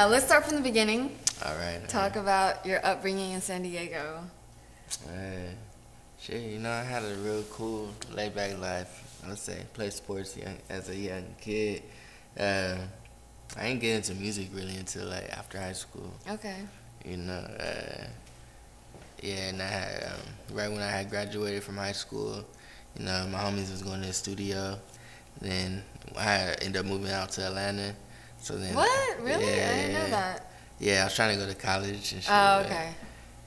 Let's start from the beginning. All right. Talk about your upbringing in San Diego. Shit, I had a real cool, laid-back life. I would say, play sports as a young kid. I didn't get into music really until like after high school. Okay. Yeah, and I had right when I had graduated from high school, my homies was going to the studio. Then I ended up moving out to Atlanta. So then. What? Really? Yeah, I didn't know that. Yeah, I was trying to go to college and shit. Oh, okay.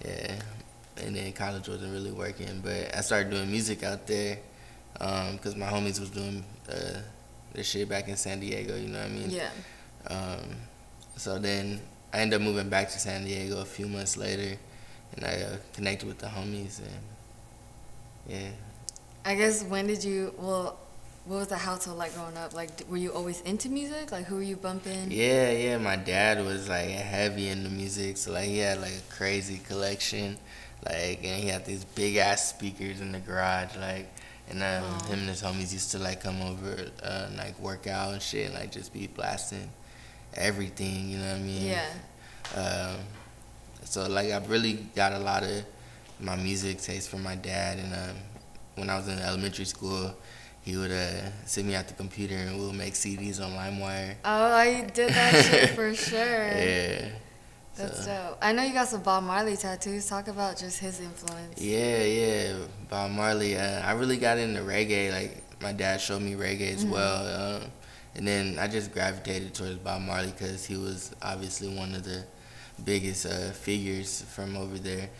Yeah, and then college wasn't really working, but I started doing music out there because my homies was doing their shit back in San Diego. You know what I mean? Yeah. So then I ended up moving back to San Diego a few months later, and I connected with the homies, and yeah. I guess what was the household like growing up? Like, were you always into music? Like, who were you bumping? Yeah. My dad was like heavy into music, so like he had like a crazy collection, like, and he had these big ass speakers in the garage, like, and him and his homies used to like come over, like work out and shit, and like just be blasting everything. You know what I mean? Yeah. So like I really got a lot of my music taste from my dad, and when I was in elementary school, he would sit me at the computer and we'll make CDs on LimeWire. Oh, I did that shit for sure. Yeah. That's dope. I know you got some Bob Marley tattoos. Talk about just his influence. Yeah. Bob Marley. I really got into reggae. Like, my dad showed me reggae as well. And then I just gravitated towards Bob Marley because he was obviously one of the biggest figures from over there.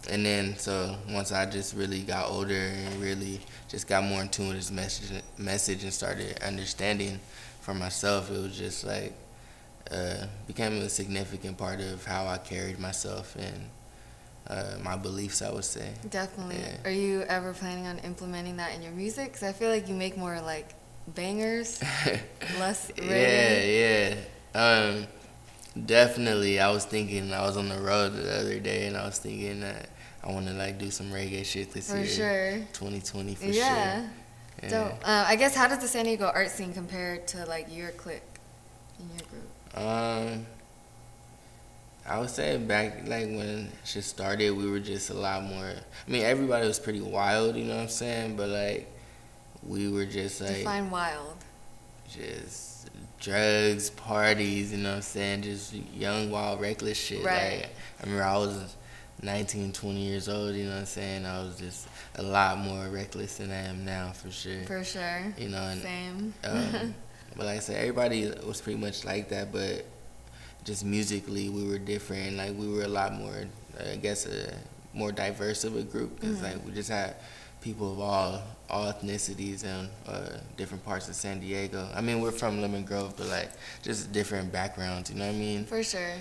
And then, so once I just really got older and really just got more in tune with his message and started understanding for myself, it was just like, became a significant part of how I carried myself and my beliefs, I would say. Definitely. Yeah. Are you ever planning on implementing that in your music? Because I feel like you make more like bangers, less reggae. Yeah. Definitely. I was on the road the other day, and I was thinking that I want to like do some reggae shit this year. For sure. 2020 for Yeah. sure. Dope. I guess, how does the San Diego art scene compare to like your clique in your group? I would say back like when shit started, we were just a lot more. I mean, everybody was pretty wild, you know what I'm saying? But like, we were just like. Define wild. Just drugs, parties, you know what I'm saying? Just young, wild, reckless shit. Right. Like, I remember I was 19, 20 years old, you know what I'm saying? I was just a lot more reckless than I am now, for sure. For sure. And, same. But like I said, everybody was pretty much like that, but just musically we were different. Like, we were a lot more, I guess, more diverse of a group, because like we just had people of all ethnicities and different parts of San Diego. I mean, we're from Lemon Grove, but like just different backgrounds, you know what I mean? For sure.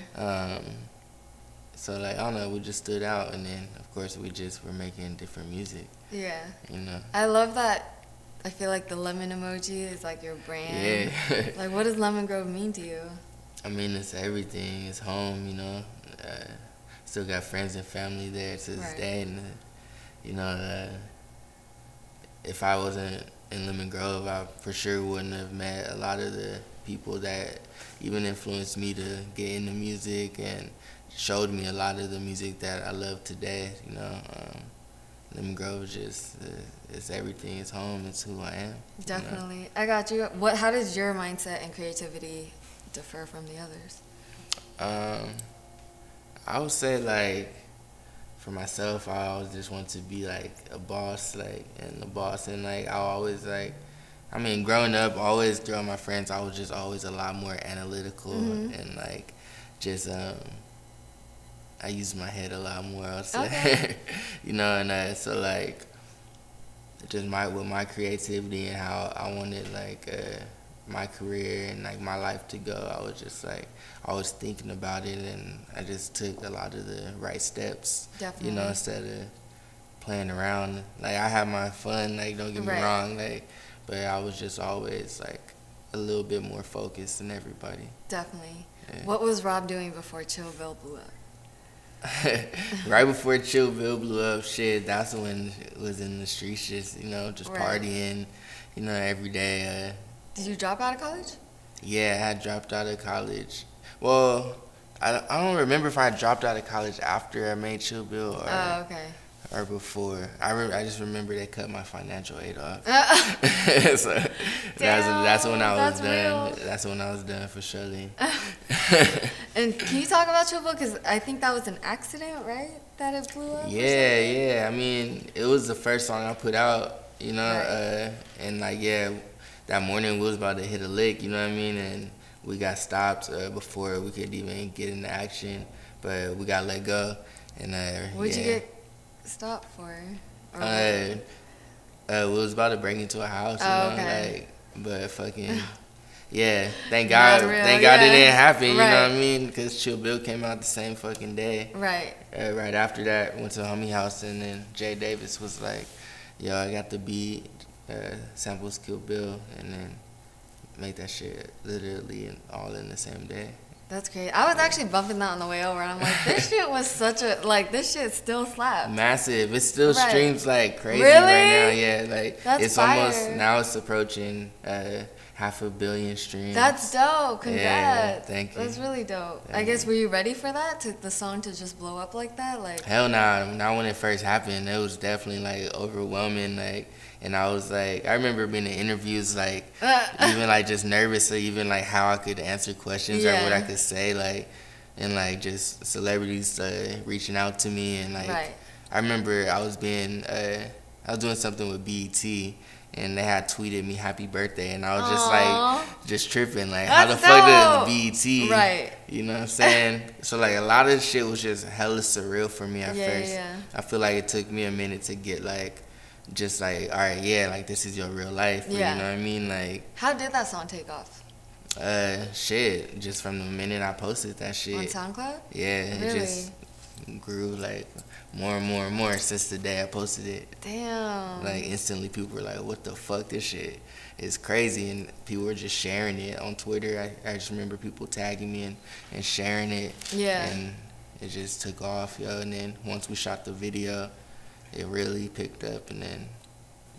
So like, I don't know, we just stood out, and then of course we just were making different music. Yeah. You know. I love that. I feel like the lemon emoji is like your brand. Yeah. Like, what does Lemon Grove mean to you? I mean, it's everything. It's home, you know. Still got friends and family there to this day, and if I wasn't in Lemon Grove, I for sure wouldn't have met a lot of the people that even influenced me to get into music and showed me a lot of the music that I love today. Lemon Grove is just it's everything. It's home. It's who I am. Definitely. I got you. How does your mindset and creativity differ from the others? I would say, like, for myself, I always just want to be like a boss, like, and like I always like. I mean, growing up, always throughout my friends, I was just always a lot more analytical and like just I use my head a lot more, I'll say. Okay. And so like just with my creativity and how I wanted like my career and like my life to go, I was just like always thinking about it, and I just took a lot of the right steps. Definitely. Instead of playing around. Like, I had my fun, like, don't get me wrong, like, but I was just always like a little bit more focused than everybody. Definitely. Yeah. What was Rob doing before Chillville blew up? Right before Chillville blew up, shit, that's when it was in the streets, just partying, every day. Did you drop out of college? Yeah, I had dropped out of college. Well, I don't remember if I dropped out of college after I made Chill Bill Oh, okay. or before. I just remember they cut my financial aid off. So that's when I was done. Real. That's when I was done for Shirley. And can you talk about Chill Bill? Because I think that was an accident, right? That it blew up. Yeah. I mean, it was the first song I put out, you know, Right. and like that morning we was about to hit a lick, you know what I mean, and we got stopped before we could even get into action, but we got let go, and What'd you get stopped for? We was about to break into a house, you know, okay. like, but fucking. Yeah, thank God Real, it didn't happen, you know what I mean? Because Chill Bill came out the same fucking day. Right. Right after that, went to homie house, and then Jay Davis was like, yo, I got the beat, samples Kill Bill, and then make that shit literally all in the same day. That's great. I was actually bumping that on the way over, and I'm like, this shit was such a, like, this shit still slaps. Massive. It still streams like crazy really? Right now. Yeah, like That's it's fire. Almost, now it's approaching 500 million streams. That's dope. Congrats. Yeah, thank you. That's really dope. I guess, were you ready for that, the song to just blow up like that? Like, hell nah. Not when it first happened. It was definitely like overwhelming. Like, and I was like, I remember being in interviews, like, even like just nervous, or even like how I could answer questions or what I could say, like, and like just celebrities reaching out to me, and like, I remember I was doing something with BET, and they had tweeted me happy birthday, and I was just like, just tripping, like, how the fuck does BET, right? You know what I'm saying? So like a lot of shit was just hella surreal for me at first. I feel like it took me a minute to get like, just like, all right, like this is your real life, you know what I mean? Like, how did that song take off? Shit, just from the minute I posted that shit on SoundCloud. Yeah, really? It just grew like more and more since the day I posted it. Damn. Like instantly, people were like, "What the fuck? This shit is crazy," and people were just sharing it on Twitter. I just remember people tagging me and sharing it. Yeah. And it just took off, yo. And then once we shot the video, it really picked up, and then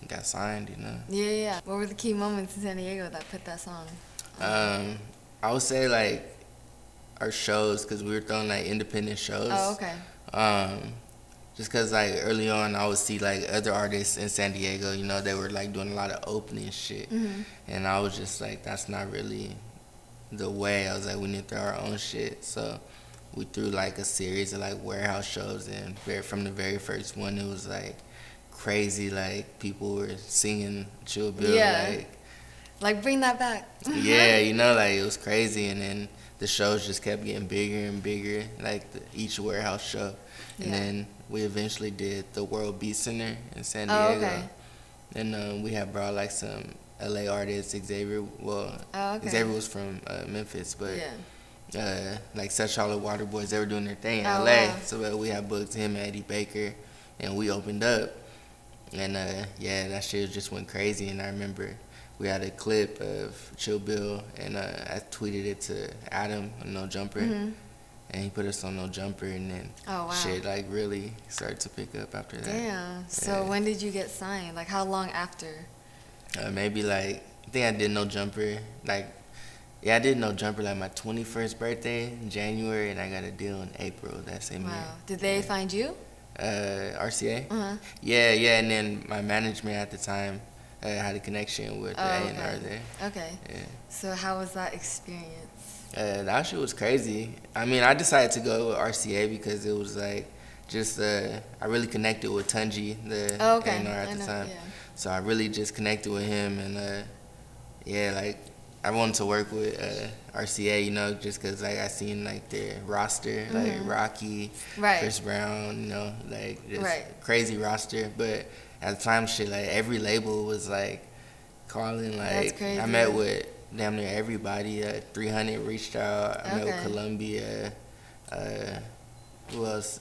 got signed, you know. Yeah. What were the key moments in San Diego that put that song? I would say like our shows, because we were throwing like independent shows. Oh, okay. Just because like early on I would see like other artists in San Diego, you know, they were like doing a lot of opening shit. And I was just like, that's not really the way. I was like, we need to throw our own shit. So we threw like a series of like warehouse shows, and from the very first one it was like crazy, like people were singing Chill Bill, like bring that back. Yeah, you know, like it was crazy. And then the shows just kept getting bigger and bigger, like each warehouse show. And then we eventually did the World Beat Center in San Diego. Oh, okay. And we had brought like some LA artists, Xavier. Well, Xavier was from Memphis, but like Such Charlotte Water Boys, they were doing their thing in LA. Wow. So we had booked him and Eddie Baker, and we opened up. And that shit just went crazy. And I remember we had a clip of Chill Bill, and I tweeted it to Adam on No Jumper, and he put us on No Jumper, and then shit like really started to pick up after that. Damn. So when did you get signed? Like how long after? Maybe like, I think I did No Jumper like, I did No Jumper like my 21st birthday in January, and I got a deal in April that same year. Wow. Did they find you? RCA. Yeah, and then my management at the time had a connection with the A&R there. Okay. Yeah. So how was that experience? That shit was crazy. I mean, I decided to go with RCA because it was like just I really connected with Tunji, the A&R at the time. Yeah. So I really just connected with him, and like I wanted to work with RCA, you know, just because like I seen like their roster, like Rocky, Chris Brown, you know, like just crazy roster. But at the time, shit, like every label was like calling, like I met with damn near everybody. 300 reached out. I met with Columbia. Who else?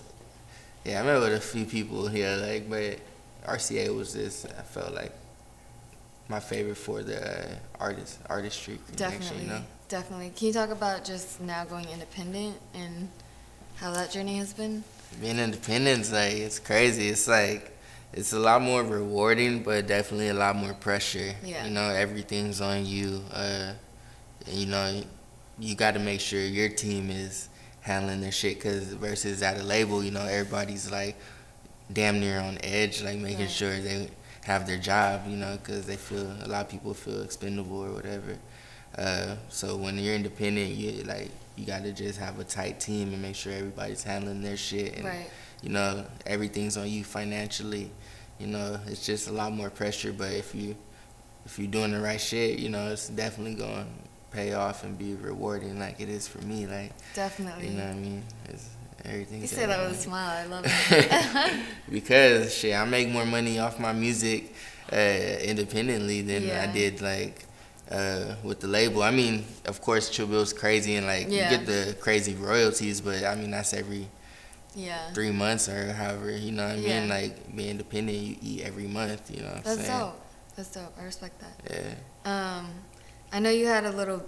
Yeah, I met with a few people here, like, but RCA was just, I felt like, my favorite for the artistry connection, you know? Definitely. Can you talk about just now going independent and how that journey has been? Being independent, like, it's crazy. It's like, it's a lot more rewarding, but definitely a lot more pressure. Yeah. You know, everything's on you. you know, you got to make sure your team is handling their shit, cause versus at a label, you know, everybody's like damn near on edge, like making sure they have their job, you know, cause they feel, a lot of people feel expendable or whatever. So when you're independent, you got to just have a tight team and make sure everybody's handling their shit, and you know, everything's on you financially. You know, it's just a lot more pressure, but if you're doing the right shit, you know, it's definitely going to pay off and be rewarding, like it is for me. Like, definitely. You know what I mean? It's everything. You say that with a smile. I love it. Because shit, I make more money off my music independently than I did like with the label. I mean, of course, Chill Bill's crazy and like you get the crazy royalties, but I mean that's every 3 months or however. You know what I mean? Like being independent, you eat every month. You know what I'm saying? That's dope. That's dope. I respect that. Yeah. I know you had a little,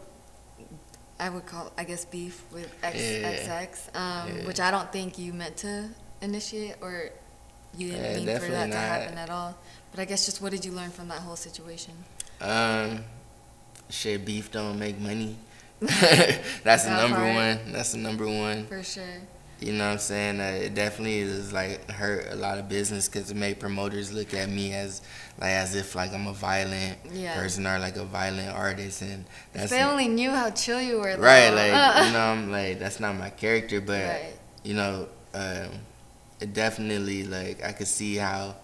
I would call, I guess, beef with XX, which I don't think you meant to initiate, or you didn't mean for that to happen at all. But I guess just what did you learn from that whole situation? Shit, beef don't make money. That's the number one. That's the number one. For sure. You know what I'm saying? It definitely is like hurt a lot of business because it made promoters look at me as if like I'm a violent person or like a violent artist, and that's, they only knew how chill you were. Though. Right, like you know, I'm like that's not my character, but you know, it definitely like I could see how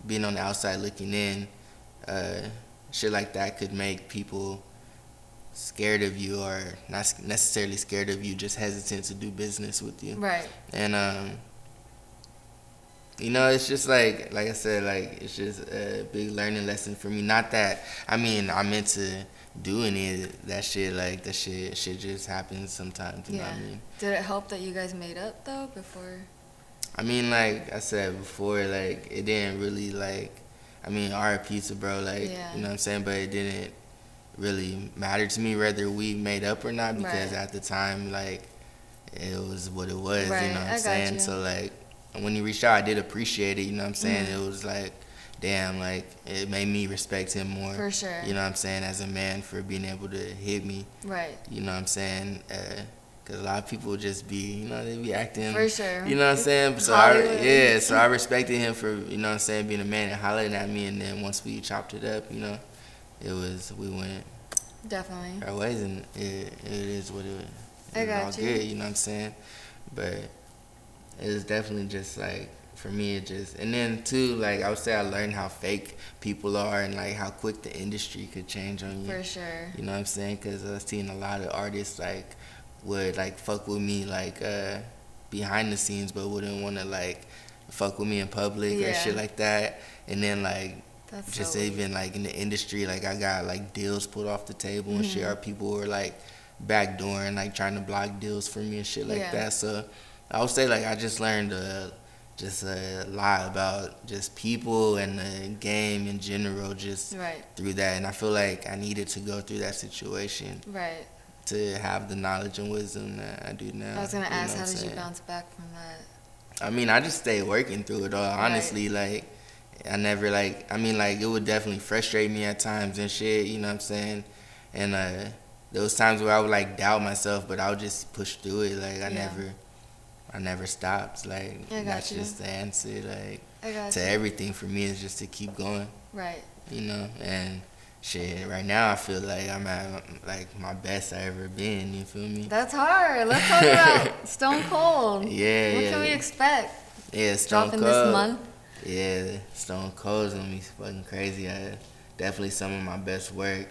being on the outside looking in, shit like that could make people scared of you, or not necessarily scared of you, just hesitant to do business with you. Right. And you know, it's just like I said, like it's just a big learning lesson for me. Not that I mean I'm into doing that shit. Like that shit just happens sometimes. You know what I mean? Did it help that you guys made up though before? I mean, like I said before, like it didn't really like. I mean, R.I.P. to bro, like you know what I'm saying, but it didn't really matter to me whether we made up or not, because at the time, like it was what it was. You know what I'm saying? So like when you reached out, I did appreciate it. You know what I'm saying? It was like, damn, like it made me respect him more. For sure. You know what I'm saying? As a man, for being able to hit me. Right. You know what I'm saying? Because a lot of people just be, you know, they be acting. For sure. You know what I'm saying? So so I respected him for, you know what I'm saying, being a man and hollering at me. And then once we chopped it up, you know, we went definitely our ways, and it is what it was. All good, you know what I'm saying? But it was definitely just like, for me, it just, and then too, like I would say I learned how fake people are and like how quick the industry could change on you. For sure. You know what I'm saying? Because I've seen a lot of artists like would like fuck with me like behind the scenes, but wouldn't want to like fuck with me in public or shit like that. And then like just even like in the industry, like I got like deals pulled off the table and shit, or people were like backdooring, like trying to block deals for me and shit like that. So I would say like I just learned just a lot about just people and the game in general, just through that. And I feel like I needed to go through that situation to have the knowledge and wisdom that I do now. I was gonna ask, how did you bounce back from that? I mean, I just stayed working through it all. Honestly, like I never like. I mean, like it would definitely frustrate me at times and shit. You know what I'm saying? And there was times where I would like doubt myself, but I would just push through it. Like I never stopped. Like that's just the answer. Like to everything for me is just to keep going. Right. You know, and shit, right now I feel like I'm at like my best I ever been. You feel me? That's hard. Let's talk about Stone Cold. What can we expect? Stone Dropping Cold this month. Stone Cold's gonna be fucking crazy. Definitely some of my best work.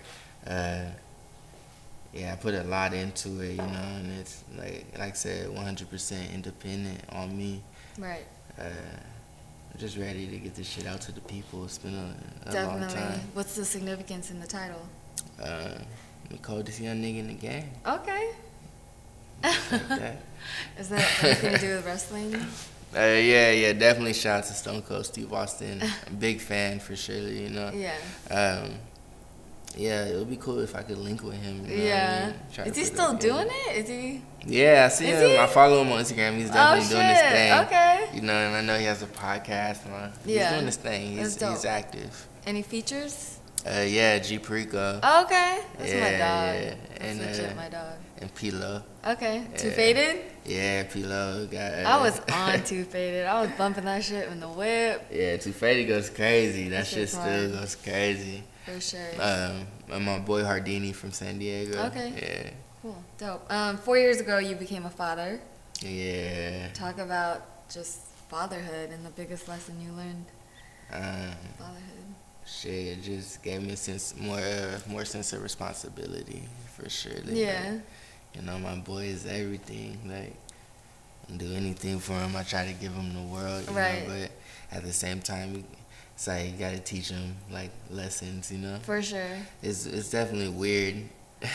I put a lot into it, you know, and it's like I said, 100% independent on me. Right. I'm just ready to get this shit out to the people. It's been a long time. What's the significance in the title? I'm the coldest young nigga in the game. Okay. Like that. Is that anything to do with wrestling? Definitely shout out to Stone Cold Steve Austin. I'm a big fan for Shirley, you know. It would be cool if I could link with him. You know what I mean? Is he still doing it? Is he? Yeah, I see him. I follow him on Instagram. He's definitely doing his thing. Okay. You know, and I know he has a podcast. He's doing his thing. He's active. Any features? Yeah, G Perico. Oh, okay. That's my dog. Yeah. That's legit my dog. And Pilo. Okay. Too Faded? Yeah, Pilo got. I was on Too Faded. I was bumping that shit in the whip. Yeah, Too Faded goes crazy. That shit shit's still hard. goes crazy. For sure. And my boy Hardini from San Diego. Okay. Yeah. Cool. Dope. 4 years ago, you became a father. Yeah. Talk about just fatherhood and the biggest lesson you learned. Fatherhood. Shit, it just gave me a sense more sense of responsibility for sure. Yeah. Like, you know, my boy is everything. Like, I do anything for him. I try to give him the world. You Right. know, but at the same time, it's like you gotta teach him like lessons. You know. For sure. It's definitely weird.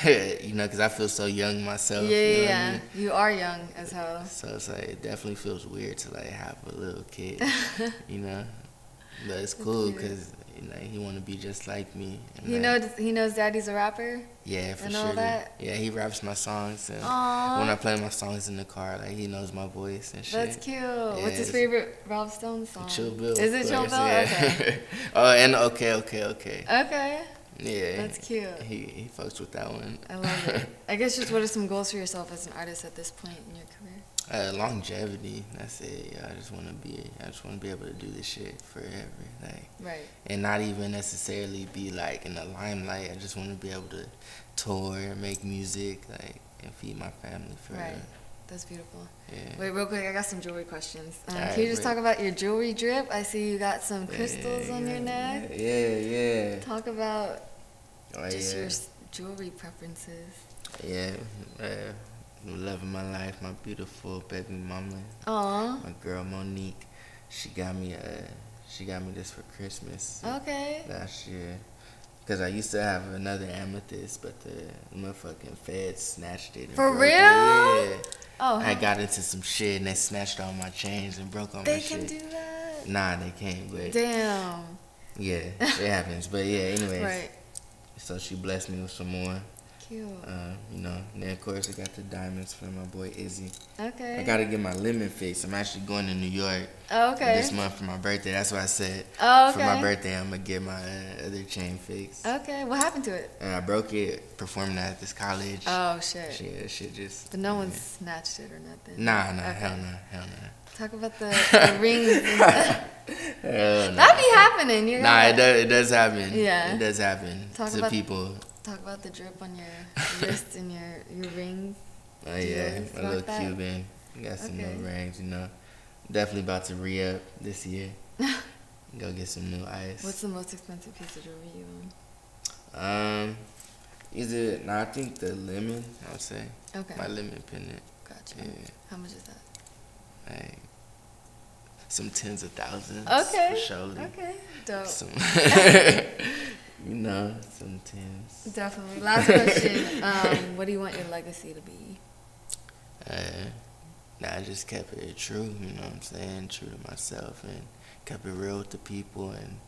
You know, because I feel so young myself. Yeah, you know yeah. what I mean? You are young as hell. So it's like it definitely feels weird to like have a little kid. You know. But it's cool because you know he want to be just like me. And He knows Daddy's a rapper. Yeah, for and sure. all that? Yeah, he raps my songs. And Aww. when I play my songs in the car, like he knows my voice and shit. That's cute. Yeah, What's his favorite Ralph Stone song? Chill Bill. Is it Chill Bill? Yeah. Okay. Oh, and okay. Okay. Yeah. That's cute. He fucks with that one. I love it. I guess just what are some goals for yourself as an artist at this point in your career? Longevity. That's it. Yeah, I just want to be able to do this shit forever. Like. Right. And not even necessarily be like in the limelight. I just want to be able to tour, make music, like, and feed my family forever. Right. That's beautiful. Yeah. Wait, real quick, I got some jewelry questions. Alright, Can you just talk about your jewelry drip? I see you got some Yeah, crystals on your neck. Yeah. Talk about Oh, just yeah. your jewelry preferences. Yeah. Love of my life, my beautiful baby mama. Aw. My girl Monique. She got me this for Christmas Okay. last year. Cause I used to have another amethyst, but the motherfucking feds snatched it. And For broke real? it. Yeah. Oh. I got into some shit and they snatched all my chains and broke all my They shit. can do that? Nah, they can't. But Damn. yeah, it happens. But yeah, anyways. Right. So she blessed me with some more. Cute. You know, and then of course I got the diamonds from my boy Izzy. Okay. I gotta get my lemon fixed. I'm actually going to New York this month for my birthday. That's why I said for my birthday I'm gonna get my other chain fixed. Okay. What happened to it? And I broke it performing at this college. Oh, shit. Yeah, that shit just. But no one snatched it or nothing. Nah, Okay. hell no. Talk about the rings. Hell no. That be happening. You Nah, gotta, it does happen. Yeah. It does happen to people. Talk about the drip on your wrist and your rings. Oh Do you yeah, always my rock little that? Cuban. Got some Okay. new rings, you know. Definitely about to re-up this year. Go get some new ice. What's the most expensive piece of jewelry you own? I think the lemon, I would say. Okay. My lemon pendant. Gotcha. Yeah. How much is that? Like some tens of thousands. Okay. For surely. Okay. Dope. Some you know, some tens. Definitely. Last question. What do you want your legacy to be? I just kept it true, you know what I'm saying? True to myself and kept it real with the people and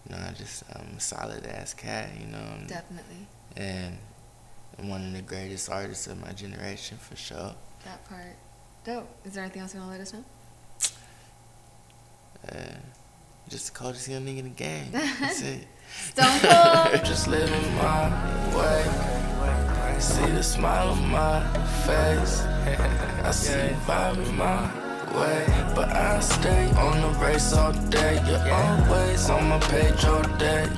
you know, I'm a solid ass cat, you know. Definitely. And I'm one of the greatest artists of my generation for sure. That part. Dope. Is there anything else you want to let us know? Just the coldest young nigga in the game. That's it. Stone Cold. Just living my way. See the smile on my face. I see you vibing my way. But I stay on the race all day. You're always on my page all day.